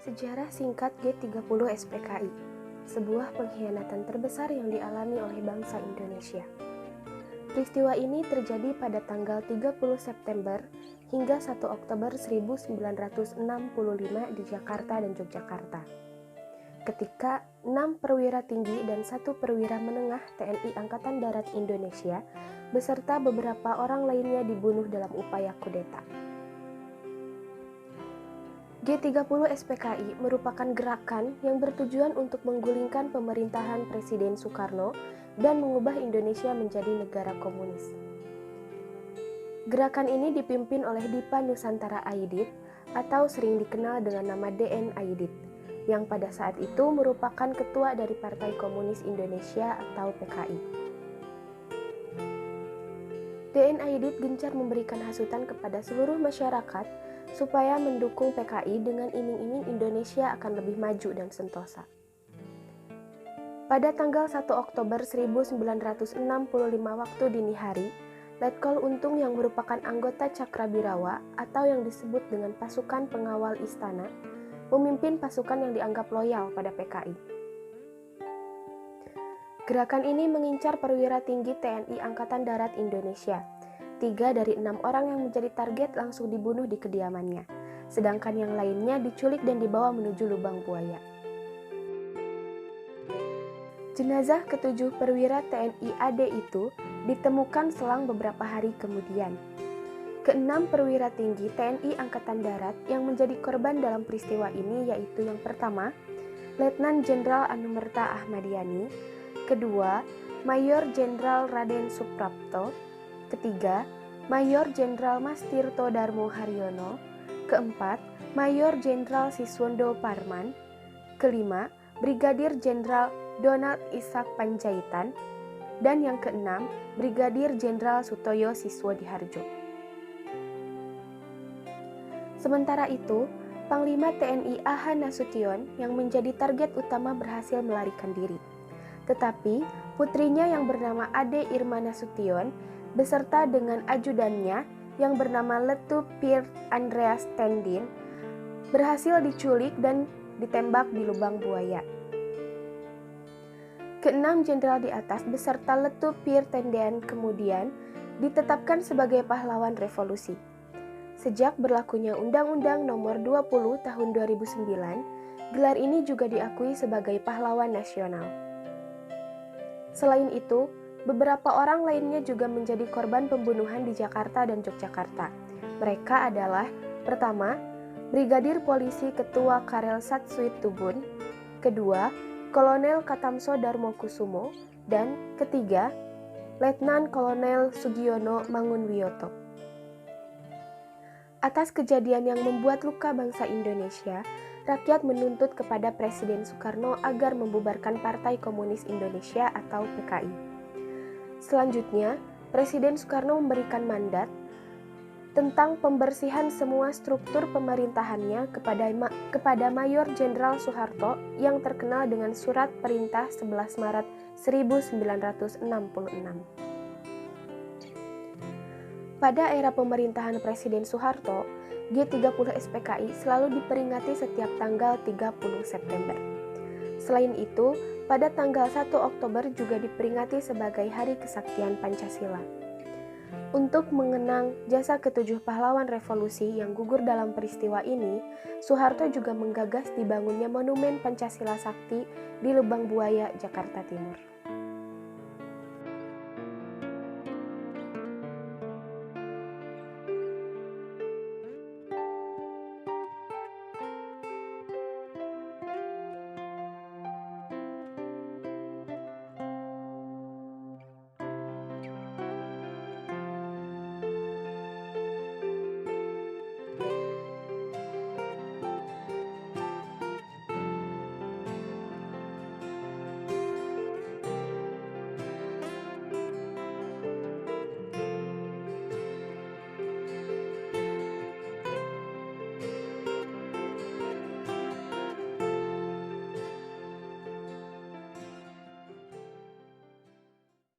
Sejarah singkat G30 SPKI, sebuah pengkhianatan terbesar yang dialami oleh bangsa Indonesia. Peristiwa ini terjadi pada tanggal 30 September hingga 1 Oktober 1965 di Jakarta dan Yogyakarta. Ketika 6 perwira tinggi dan 1 perwira menengah TNI Angkatan Darat Indonesia beserta beberapa orang lainnya dibunuh dalam upaya kudeta. G30 SPKI merupakan gerakan yang bertujuan untuk menggulingkan pemerintahan Presiden Soekarno dan mengubah Indonesia menjadi negara komunis. Gerakan ini dipimpin oleh Dipa Nusantara Aidit atau sering dikenal dengan nama DN Aidit, yang pada saat itu merupakan ketua dari Partai Komunis Indonesia atau PKI. DN Aidit gencar memberikan hasutan kepada seluruh masyarakat supaya mendukung PKI dengan iming-iming Indonesia akan lebih maju dan sentosa. Pada tanggal 1 Oktober 1965 waktu dini hari, Letkol Untung yang merupakan anggota Cakrabirawa atau yang disebut dengan pasukan pengawal istana, memimpin pasukan yang dianggap loyal pada PKI. Gerakan ini mengincar perwira tinggi TNI Angkatan Darat Indonesia. 3 dari 6 orang yang menjadi target langsung dibunuh di kediamannya, sedangkan yang lainnya diculik dan dibawa menuju lubang buaya. Jenazah ke-7 perwira TNI AD itu ditemukan selang beberapa hari kemudian. Ke-6 perwira tinggi TNI Angkatan Darat yang menjadi korban dalam peristiwa ini yaitu yang pertama, Letnan Jenderal Anumerta Ahmadiyani, kedua, Mayor Jenderal Raden Suprapto, ketiga, Mayor Jenderal Mas Tirto Darmo Haryono, keempat, Mayor Jenderal Siswondo Parman, kelima, Brigadir Jenderal Donald Ishak Panjaitan, dan yang keenam, Brigadir Jenderal Sutoyo Siswodiharjo. Sementara itu, Panglima TNI AH Nasution yang menjadi target utama berhasil melarikan diri. Tetapi, putrinya yang bernama Ade Irma Nasution beserta dengan ajudannya yang bernama Letu Pier Andreas Tendin berhasil diculik dan ditembak di lubang buaya. Ke-6 jenderal di atas beserta Letu Pier Tendin kemudian ditetapkan sebagai pahlawan revolusi. Sejak berlakunya Undang-Undang Nomor 20 Tahun 2009, gelar ini juga diakui sebagai pahlawan nasional. Selain itu, beberapa orang lainnya juga menjadi korban pembunuhan di Jakarta dan Yogyakarta. Mereka adalah, pertama, Brigadir Polisi Ketua Karel Satsuit Tubun, kedua, Kolonel Katamso Darmokusumo, dan ketiga, Letnan Kolonel Sugiono Mangunwiyoto. Atas kejadian yang membuat luka bangsa Indonesia, rakyat menuntut kepada Presiden Soekarno agar membubarkan Partai Komunis Indonesia atau PKI. Selanjutnya, Presiden Soekarno memberikan mandat tentang pembersihan semua struktur pemerintahannya kepada Mayor Jenderal Soeharto yang terkenal dengan Surat Perintah 11 Maret 1966. Pada era pemerintahan Presiden Soeharto, G30 SPKI selalu diperingati setiap tanggal 30 September. Selain itu, pada tanggal 1 Oktober juga diperingati sebagai Hari Kesaktian Pancasila. Untuk mengenang jasa ke-7 pahlawan revolusi yang gugur dalam peristiwa ini, Soeharto juga menggagas dibangunnya Monumen Pancasila Sakti di Lubang Buaya, Jakarta Timur.